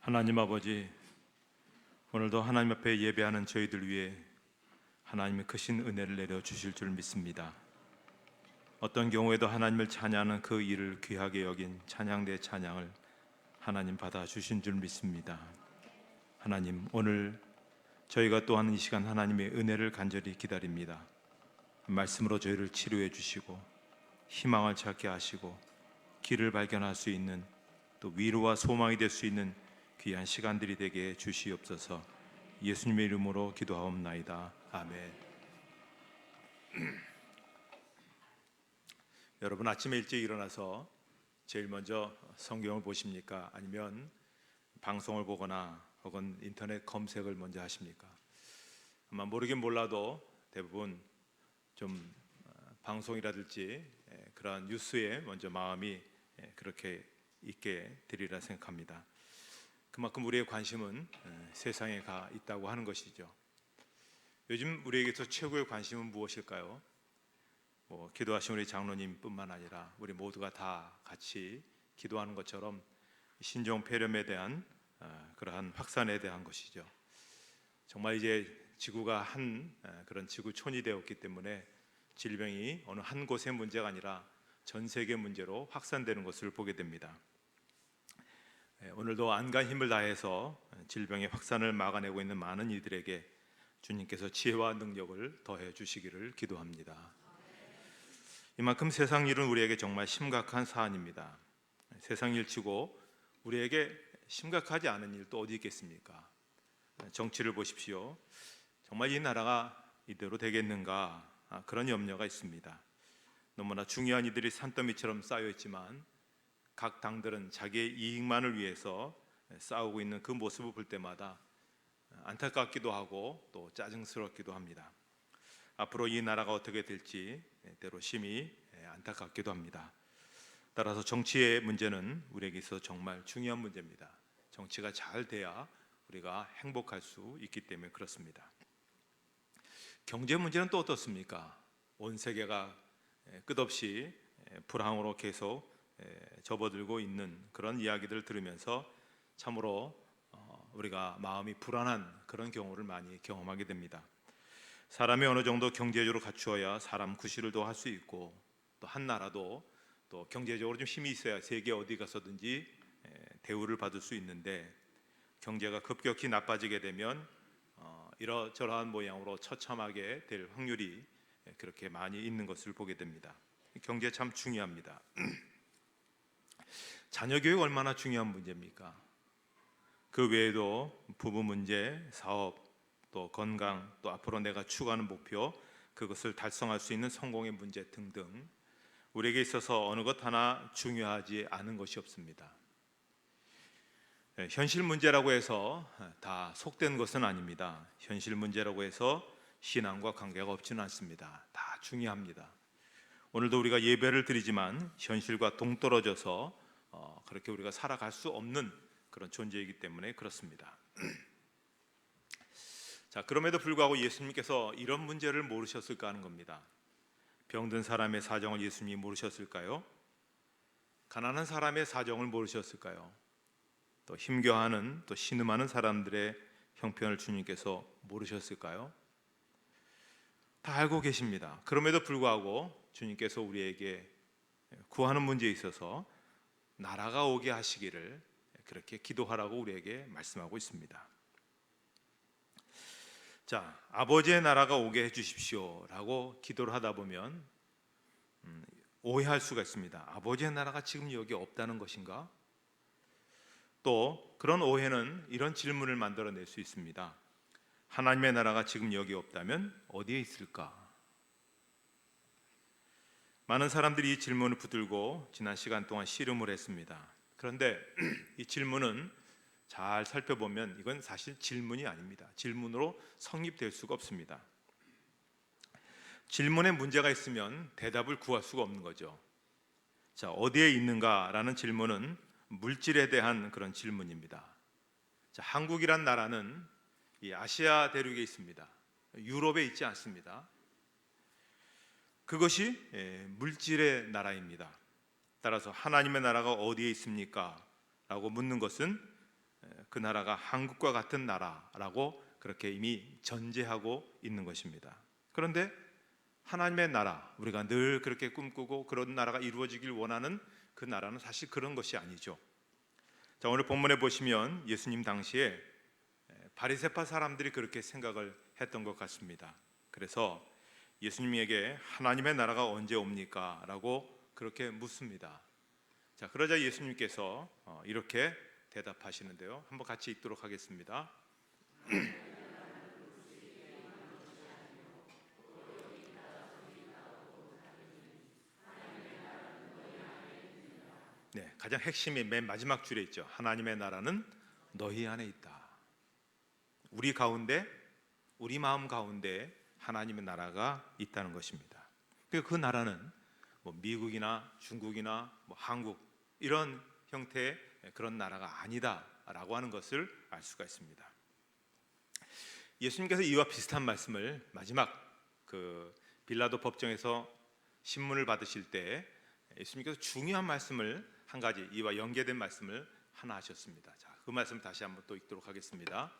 하나님 아버지, 오늘도 하나님 앞에 예배하는 저희들 위해 하나님의 크신 은혜를 내려 주실 줄 믿습니다. 어떤 경우에도 하나님을 찬양하는 그 일을 귀하게 여긴 찬양대 찬양을 하나님 받아 주신 줄 믿습니다. 하나님, 오늘 저희가 또한 이 시간 하나님의 은혜를 간절히 기다립니다. 말씀으로 저희를 치료해 주시고 희망을 찾게 하시고 길을 발견할 수 있는, 또 위로와 소망이 될 수 있는 귀한 시간들이 되게 주시옵소서. 예수님의 이름으로 기도하옵나이다. 아멘. 여러분, 아침에 일찍 일어나서 제일 먼저 성경을 보십니까? 아니면 방송을 보거나 혹은 인터넷 검색을 먼저 하십니까? 아마 모르긴 몰라도 대부분 좀 방송이라든지 그러한 뉴스에 먼저 마음이 그렇게 있게 되리라 생각합니다. 그만큼 우리의 관심은 세상에 가 있다고 하는 것이죠. 요즘 우리에게서 최고의 관심은 무엇일까요? 기도하신 우리 장로님뿐만 아니라 우리 모두가 다 같이 기도하는 것처럼 신종 폐렴에 대한 그러한 확산에 대한 것이죠. 정말 이제 지구가 한 그런 지구촌이 되었기 때문에 질병이 어느 한 곳의 문제가 아니라 전 세계 문제로 확산되는 것을 보게 됩니다. 오늘도 안간 힘을 다해서 질병의 확산을 막아내고 있는 많은 이들에게 주님께서 지혜와 능력을 더해 주시기를 기도합니다. 이만큼 세상 일은 우리에게 정말 심각한 사안입니다. 세상 일치고 우리에게 심각하지 않은 일 또 어디 있겠습니까? 정치를 보십시오. 정말 이 나라가 이대로 되겠는가, 그런 염려가 있습니다. 너무나 중요한 이들이 산더미처럼 쌓여 있지만 각 당들은 자기의 이익만을 위해서 싸우고 있는 그 모습을 볼 때마다 안타깝기도 하고 또 짜증스럽기도 합니다. 앞으로 이 나라가 어떻게 될지 때로 심히 안타깝기도 합니다. 따라서 정치의 문제는 우리에게 있어서 정말 중요한 문제입니다. 정치가 잘 돼야 우리가 행복할 수 있기 때문에 그렇습니다. 경제 문제는 또 어떻습니까? 온 세계가 끝없이 불황으로 계속 접어들고 있는 그런 이야기들을 들으면서 참으로 우리가 마음이 불안한 그런 경우를 많이 경험하게 됩니다. 사람이 어느 정도 경제적으로 갖추어야 사람 구실을 더 할 수 있고, 또 한 나라도 또 경제적으로 좀 힘이 있어야 세계 어디 가서든지 대우를 받을 수 있는데, 경제가 급격히 나빠지게 되면 이러저러한 모양으로 처참하게 될 확률이 그렇게 많이 있는 것을 보게 됩니다. 경제 참 중요합니다. 자녀 교육 얼마나 중요한 문제입니까? 그 외에도 부부 문제, 사업, 또 건강, 또 앞으로 내가 추구하는 목표, 그것을 달성할 수 있는 성공의 문제 등등, 우리에게 있어서 어느 것 하나 중요하지 않은 것이 없습니다. 현실 문제라고 해서 다 속된 것은 아닙니다. 현실 문제라고 해서 신앙과 관계가 없지는 않습니다. 다 중요합니다. 오늘도 우리가 예배를 드리지만 현실과 동떨어져서 그렇게 우리가 살아갈 수 없는 그런 존재이기 때문에 그렇습니다. 자, 그럼에도 불구하고 예수님께서 이런 문제를 모르셨을까 하는 겁니다. 병든 사람의 사정을 예수님이 모르셨을까요? 가난한 사람의 사정을 모르셨을까요? 또 힘겨워하는, 또 신음하는 사람들의 형편을 주님께서 모르셨을까요? 다 알고 계십니다. 그럼에도 불구하고 주님께서 우리에게 구하는 문제에 있어서 나라가 오게 하시기를 그렇게 기도하라고 우리에게 말씀하고 있습니다. 자, 아버지의 나라가 오게 해주십시오 라고 기도를 하다 보면 오해할 수가 있습니다. 아버지의 나라가 지금 여기 없다는 것인가? 또 그런 오해는 이런 질문을 만들어낼 수 있습니다. 하나님의 나라가 지금 여기 없다면 어디에 있을까? 많은 사람들이 이 질문을 붙들고 지난 시간 동안 씨름을 했습니다. 그런데 이 질문은 잘 살펴보면 이건 사실 질문이 아닙니다. 질문으로 성립될 수가 없습니다. 질문에 문제가 있으면 대답을 구할 수가 없는 거죠. 자, 어디에 있는가라는 질문은 물질에 대한 그런 질문입니다. 자, 한국이란 나라는 이 아시아 대륙에 있습니다. 유럽에 있지 않습니다. 그것이 물질의 나라입니다. 따라서 하나님의 나라가 어디에 있습니까? 라고 묻는 것은 그 나라가 한국과 같은 나라라고 그렇게 이미 전제하고 있는 것입니다. 그런데 하나님의 나라, 우리가 늘 그렇게 꿈꾸고 그런 나라가 이루어지길 원하는 그 나라는 사실 그런 것이 아니죠. 자, 오늘 본문에 보시면 예수님 당시에 바리새파 사람들이 그렇게 생각을 했던 것 같습니다. 그래서 예수님에게 하나님의 나라가 언제 옵니까? 라고 그렇게 묻습니다. 자, 그러자 예수님께서 이렇게 대답하시는데요. 한번 같이 읽도록 하겠습니다. 네, 가장 핵심이 맨 마지막 줄에 있죠. 하나님의 나라는 너희 안에 있다. 우리 가운데, 우리 마음 가운데 하나님의 나라가 있다는 것입니다. 그 나라는 뭐 미국이나 중국이나 뭐 한국 이런 형태의 그런 나라가 아니다라고 하는 것을 알 수가 있습니다. 예수님께서 이와 비슷한 말씀을 마지막 그 빌라도 법정에서 신문을 받으실 때 예수님께서 중요한 말씀을 한 가지, 이와 연계된 말씀을 하나 하셨습니다. 자, 그 말씀 다시 한번 또 읽도록 하겠습니다.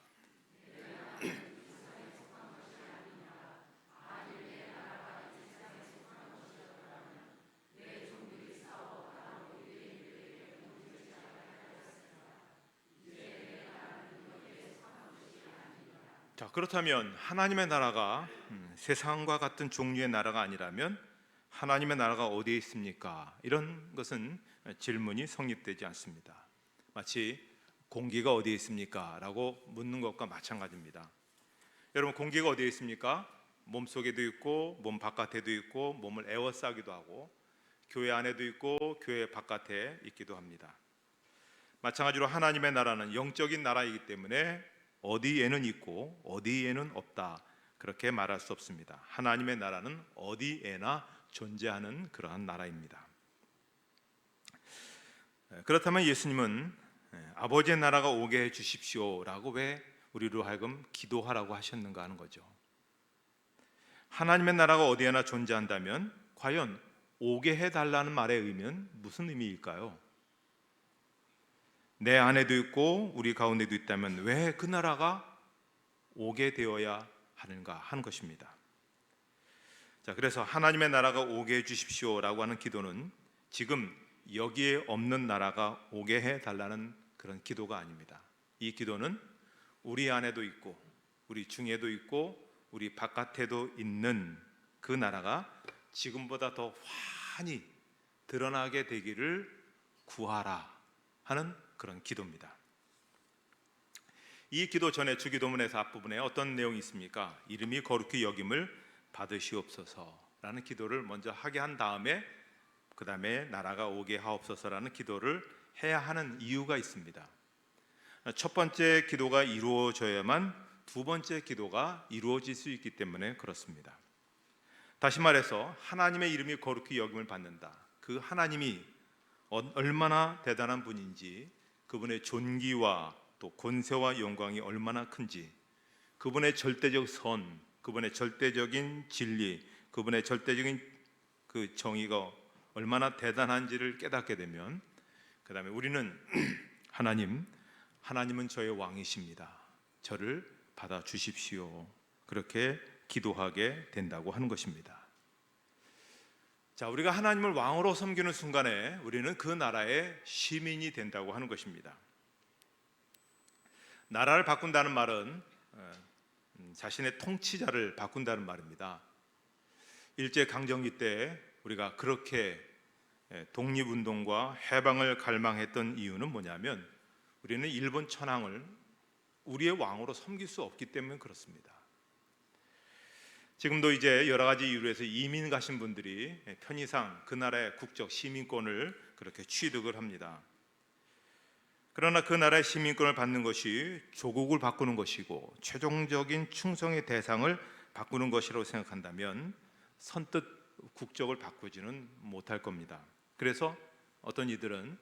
자, 그렇다면 하나님의 나라가 세상과 같은 종류의 나라가 아니라면 하나님의 나라가 어디에 있습니까? 이런 것은 질문이 성립되지 않습니다. 마치 공기가 어디에 있습니까? 라고 묻는 것과 마찬가지입니다. 여러분, 공기가 어디에 있습니까? 몸속에도 있고 몸 바깥에도 있고 몸을 에워싸기도 하고 교회 안에도 있고 교회 바깥에 있기도 합니다. 마찬가지로 하나님의 나라는 영적인 나라이기 때문에 어디에는 있고 어디에는 없다, 그렇게 말할 수 없습니다. 하나님의 나라는 어디에나 존재하는 그러한 나라입니다. 그렇다면 예수님은 아버지의 나라가 오게 해 주십시오라고 왜 우리로 하여금 기도하라고 하셨는가 하는 거죠. 하나님의 나라가 어디에나 존재한다면 과연 오게 해달라는 말의 의미는 무슨 의미일까요? 내 안에도 있고 우리 가운데도 있다면 왜 그 나라가 오게 되어야 하는가 하는 것입니다. 자, 그래서 하나님의 나라가 오게 해 주십시오라고 하는 기도는 지금 여기에 없는 나라가 오게 해 달라는 그런 기도가 아닙니다. 이 기도는 우리 안에도 있고 우리 중에도 있고 우리 바깥에도 있는 그 나라가 지금보다 더 환히 드러나게 되기를 구하라 하는 그런 기도입니다. 이 기도 전에 주기도문에서 앞부분에 어떤 내용이 있습니까? 이름이 거룩히 여김을 받으시옵소서라는 기도를 먼저 하게 한 다음에 그 다음에 나라가 오게 하옵소서라는 기도를 해야 하는 이유가 있습니다. 첫 번째 기도가 이루어져야만 두 번째 기도가 이루어질 수 있기 때문에 그렇습니다. 다시 말해서 하나님의 이름이 거룩히 여김을 받는다. 그 하나님이 얼마나 대단한 분인지, 그분의 존귀와 또 권세와 영광이 얼마나 큰지, 그분의 절대적 선, 그분의 절대적인 진리, 그분의 절대적인 그 정의가 얼마나 대단한지를 깨닫게 되면 그 다음에 우리는 하나님은 저의 왕이십니다. 저를 받아주십시오. 그렇게 기도하게 된다고 하는 것입니다. 자, 우리가 하나님을 왕으로 섬기는 순간에 우리는 그 나라의 시민이 된다고 하는 것입니다. 나라를 바꾼다는 말은 자신의 통치자를 바꾼다는 말입니다. 일제강점기 때 우리가 그렇게 독립운동과 해방을 갈망했던 이유는 뭐냐면 우리는 일본 천황을 우리의 왕으로 섬길 수 없기 때문에 그렇습니다. 지금도 이제 여러 가지 이유로 해서 이민 가신 분들이 편의상 그 나라의 국적 시민권을 그렇게 취득을 합니다. 그러나 그 나라의 시민권을 받는 것이 조국을 바꾸는 것이고 최종적인 충성의 대상을 바꾸는 것이라고 생각한다면 선뜻 국적을 바꾸지는 못할 겁니다. 그래서 어떤 이들은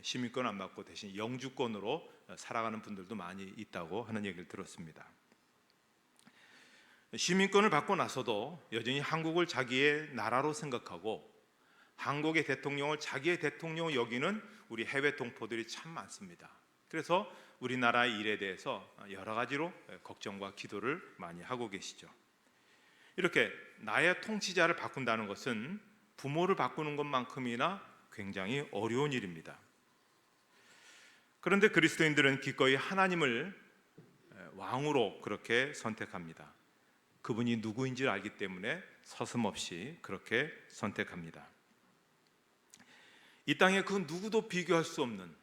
시민권 안 받고 대신 영주권으로 살아가는 분들도 많이 있다고 하는 얘기를 들었습니다. 시민권을 받고 나서도 여전히 한국을 자기의 나라로 생각하고 한국의 대통령을 자기의 대통령으로 여기는 우리 해외 동포들이 참 많습니다. 그래서 우리나라의 일에 대해서 여러 가지로 걱정과 기도를 많이 하고 계시죠. 이렇게 나의 통치자를 바꾼다는 것은 부모를 바꾸는 것만큼이나 굉장히 어려운 일입니다. 그런데 그리스도인들은 기꺼이 하나님을 왕으로 그렇게 선택합니다. 그분이 누구인지를 알기 때문에 서슴없이 그렇게 선택합니다. 이 땅에 그 누구도 비교할 수 없는,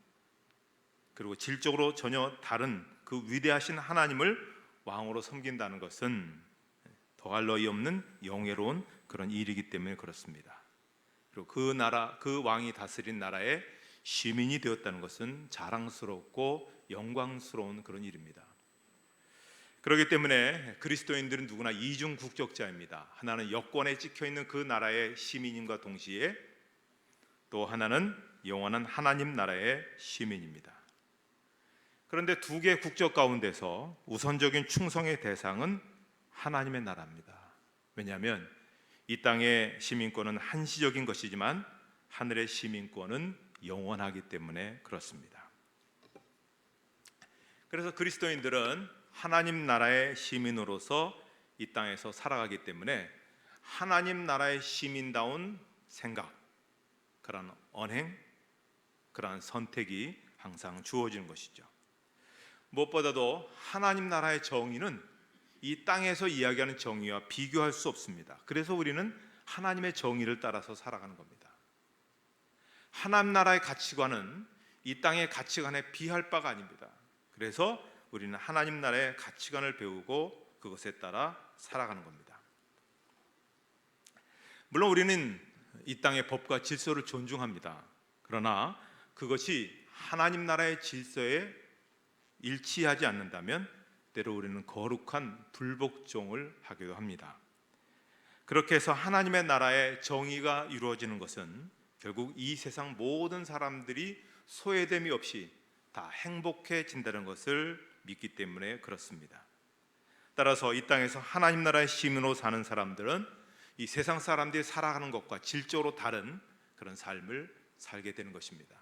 그리고 질적으로 전혀 다른 그 위대하신 하나님을 왕으로 섬긴다는 것은 더할 나위 없는 영예로운 그런 일이기 때문에 그렇습니다. 그리고 그 나라, 그 왕이 다스린 나라의 시민이 되었다는 것은 자랑스럽고 영광스러운 그런 일입니다. 그렇기 때문에 그리스도인들은 누구나 이중 국적자입니다. 하나는 여권에 찍혀 있는 그 나라의 시민임과 동시에 또 하나는 영원한 하나님 나라의 시민입니다. 그런데 두 개의 국적 가운데서 우선적인 충성의 대상은 하나님의 나라입니다. 왜냐하면 이 땅의 시민권은 한시적인 것이지만 하늘의 시민권은 영원하기 때문에 그렇습니다. 그래서 그리스도인들은 하나님 나라의 시민으로서 이 땅에서 살아가기 때문에 하나님 나라의 시민다운 생각, 그러한 언행, 그러한 선택이 항상 주어지는 것이죠. 무엇보다도 하나님 나라의 정의는 이 땅에서 이야기하는 정의와 비교할 수 없습니다. 그래서 우리는 하나님의 정의를 따라서 살아가는 겁니다. 하나님 나라의 가치관은 이 땅의 가치관에 비할 바가 아닙니다. 그래서 우리는 하나님 나라의 가치관을 배우고 그것에 따라 살아가는 겁니다. 물론 우리는 이 땅의 법과 질서를 존중합니다. 그러나 그것이 하나님 나라의 질서에 일치하지 않는다면 때로 우리는 거룩한 불복종을 하기도 합니다. 그렇게 해서 하나님의 나라의 정의가 이루어지는 것은 결국 이 세상 모든 사람들이 소외됨이 없이 다 행복해진다는 것을 믿기 때문에 그렇습니다. 따라서 이 땅에서 하나님 나라의 시민으로 사는 사람들은 이 세상 사람들이 살아가는 것과 질적으로 다른 그런 삶을 살게 되는 것입니다.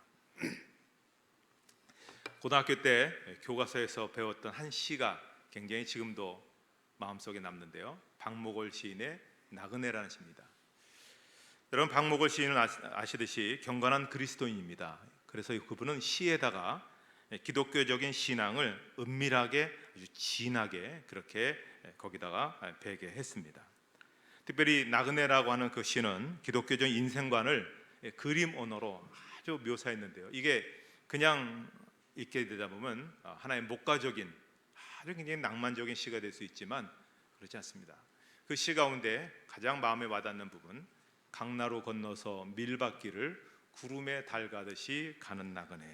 고등학교 때 교과서에서 배웠던 한 시가 굉장히 지금도 마음속에 남는데요. 박목월 시인의 나그네라는 시입니다. 여러분, 박목월 시인은 아시듯이 경건한 그리스도인입니다. 그래서 그분은 시에다가 기독교적인 신앙을 은밀하게 아주 진하게 그렇게 거기다가 배게했습니다. 특별히 나그네라고 하는 그 시는 기독교적 인생관을 그림 언어로 아주 묘사했는데요. 이게 그냥 읽게 되다 보면 하나의 목가적인 아주 굉장히 낭만적인 시가 될 수 있지만 그렇지 않습니다. 그 시 가운데 가장 마음에 와닿는 부분, 강나루 건너서 밀밭길을 구름에 달 가듯이 가는 나그네.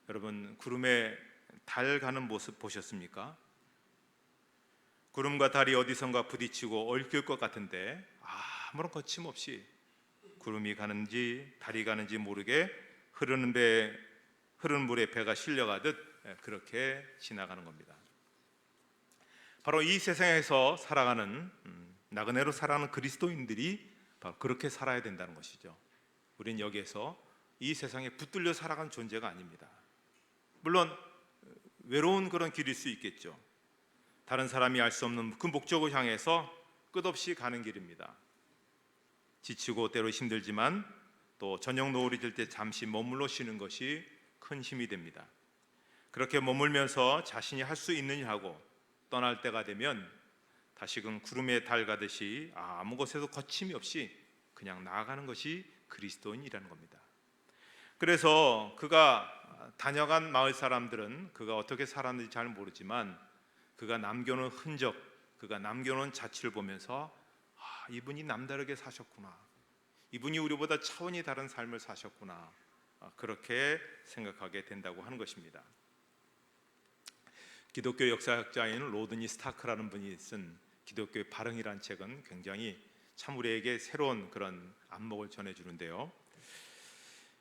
여러분, 구름에 달 가는 모습 보셨습니까? 구름과 달이 어디선가 부딪히고 얽힐 것 같은데 아무런 거침없이 구름이 가는지 달이 가는지 모르게 흐르는 물에 배가 실려가듯 그렇게 지나가는 겁니다. 바로 이 세상에서 살아가는 나그네로 살아가는 그리스도인들이 바로 그렇게 살아야 된다는 것이죠. 우린 여기에서 이 세상에 붙들려 살아가는 존재가 아닙니다. 물론 외로운 그런 길일 수 있겠죠. 다른 사람이 알 수 없는 그 목적을 향해서 끝없이 가는 길입니다. 지치고 때로 힘들지만 또 저녁 노을이 들 때 잠시 머물러 쉬는 것이 큰 힘이 됩니다. 그렇게 머물면서 자신이 할 수 있는 일 하고 떠날 때가 되면 다시금 구름에 달 가듯이 아무 곳에도 거침이 없이 그냥 나아가는 것이 그리스도인이라는 겁니다. 그래서 그가 다녀간 마을 사람들은 그가 어떻게 살았는지 잘 모르지만 그가 남겨놓은 흔적, 그가 남겨놓은 자취를 보면서 이분이 남다르게 사셨구나, 이분이 우리보다 차원이 다른 삶을 사셨구나, 그렇게 생각하게 된다고 하는 것입니다. 기독교 역사학자인 로드니 스타크라는 분이 쓴 기독교의 발흥이라는 책은 굉장히 참 우리에게 새로운 그런 안목을 전해주는데요.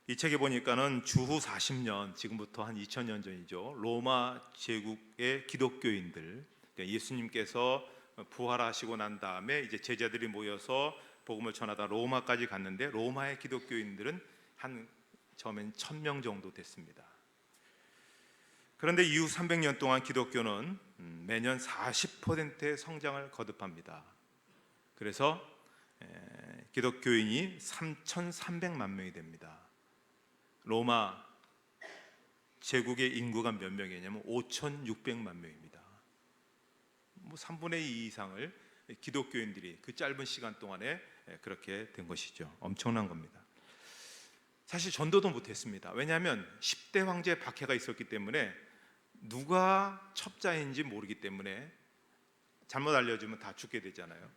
이 책에 보니까는 주후 40년, 지금부터 한 2000년 전이죠, 로마 제국의 기독교인들, 예수님께서 부활하시고 난 다음에 이제 제자들이 모여서 복음을 전하다 로마까지 갔는데 로마의 기독교인들은 한 처음엔 1000명 정도 됐습니다. 그런데 이후 300년 동안 기독교는 매년 40%의 성장을 거듭합니다. 그래서 기독교인이 3,300만 명이 됩니다. 로마 제국의 인구가 몇 명이냐면 5,600만 명입니다. 3분의 2 이상을 기독교인들이 그 짧은 시간 동안에 그렇게 된 것이죠. 엄청난 겁니다. 사실 전도도 못했습니다. 왜냐하면 10대 황제 박해가 있었기 때문에 누가 첩자인지 모르기 때문에 잘못 알려주면 다 죽게 되잖아요.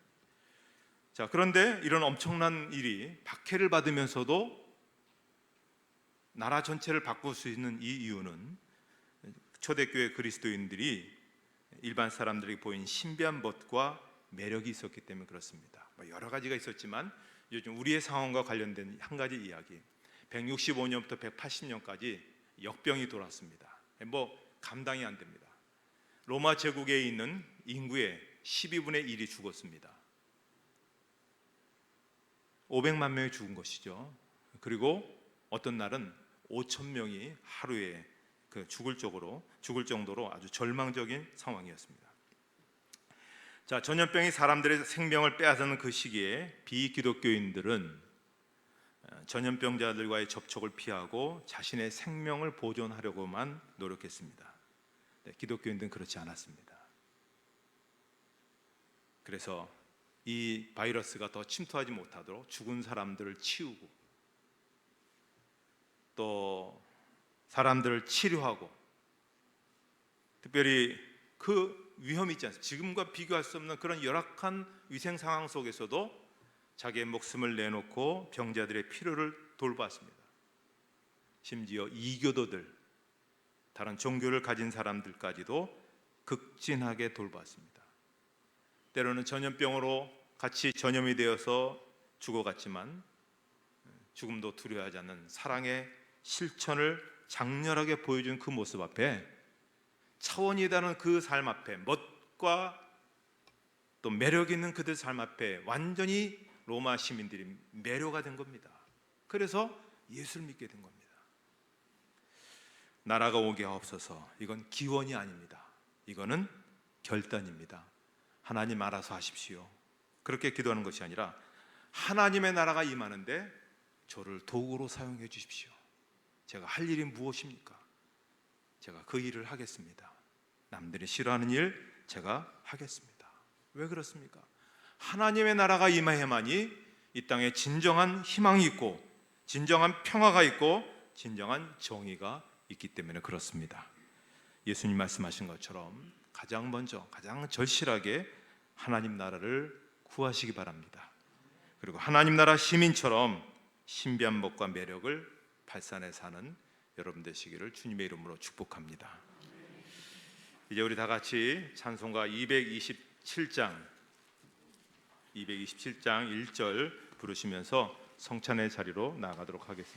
자, 그런데 이런 엄청난 일이 박해를 받으면서도 나라 전체를 바꿀 수 있는 이 이유는 초대교회 그리스도인들이 일반 사람들에게 보인 신비한 멋과 매력이 있었기 때문에 그렇습니다. 여러 가지가 있었지만 요즘 우리의 상황과 관련된 한 가지 이야기, 165년부터 180년까지 역병이 돌았습니다. 감당이 안 됩니다. 로마 제국에 있는 인구의 12분의 1이 죽었습니다. 500만 명이 죽은 것이죠. 그리고 어떤 날은 5천 명이 하루에 죽을 정도로 아주 절망적인 상황이었습니다. 자, 전염병이 사람들의 생명을 빼앗는 그 시기에 비기독교인들은 전염병자들과의 접촉을 피하고 자신의 생명을 보존하려고만 노력했습니다. 기독교인들은 그렇지 않았습니다. 그래서 이 바이러스가 더 침투하지 못하도록 죽은 사람들을 치우고 또 사람들을 치료하고, 특별히 그 위험이 있지 않습니까? 지금과 비교할 수 없는 그런 열악한 위생 상황 속에서도 자기의 목숨을 내놓고 병자들의 필요를 돌봤습니다. 심지어 이교도들, 다른 종교를 가진 사람들까지도 극진하게 돌봤습니다. 때로는 전염병으로 같이 전염이 되어서 죽어갔지만 죽음도 두려워하지 않는 사랑의 실천을 장렬하게 보여준 그 모습 앞에, 차원이 다른 그 삶 앞에, 멋과 또 매력 있는 그들 삶 앞에 완전히 로마 시민들이 매료가 된 겁니다. 그래서 예수를 믿게 된 겁니다. 나라가 오게 하옵소서. 이건 기원이 아닙니다. 이거는 결단입니다. 하나님 알아서 하십시오. 그렇게 기도하는 것이 아니라 하나님의 나라가 임하는데 저를 도구로 사용해 주십시오. 제가 할 일이 무엇입니까? 제가 그 일을 하겠습니다. 남들이 싫어하는 일 제가 하겠습니다. 왜 그렇습니까? 하나님의 나라가 임해야만이 이 땅에 진정한 희망이 있고, 진정한 평화가 있고, 진정한 정의가 있기 때문에 그렇습니다. 예수님 말씀하신 것처럼 가장 먼저, 가장 절실하게 하나님 나라를 구하시기 바랍니다. 그리고 하나님 나라 시민처럼 신비한 멋과 매력을 발산해 사는 여러분 되시기를 주님의 이름으로 축복합니다. 이제 우리 다 같이 찬송가 227장 1절 부르시면서 성찬의 자리로 나아가도록 하겠습니다.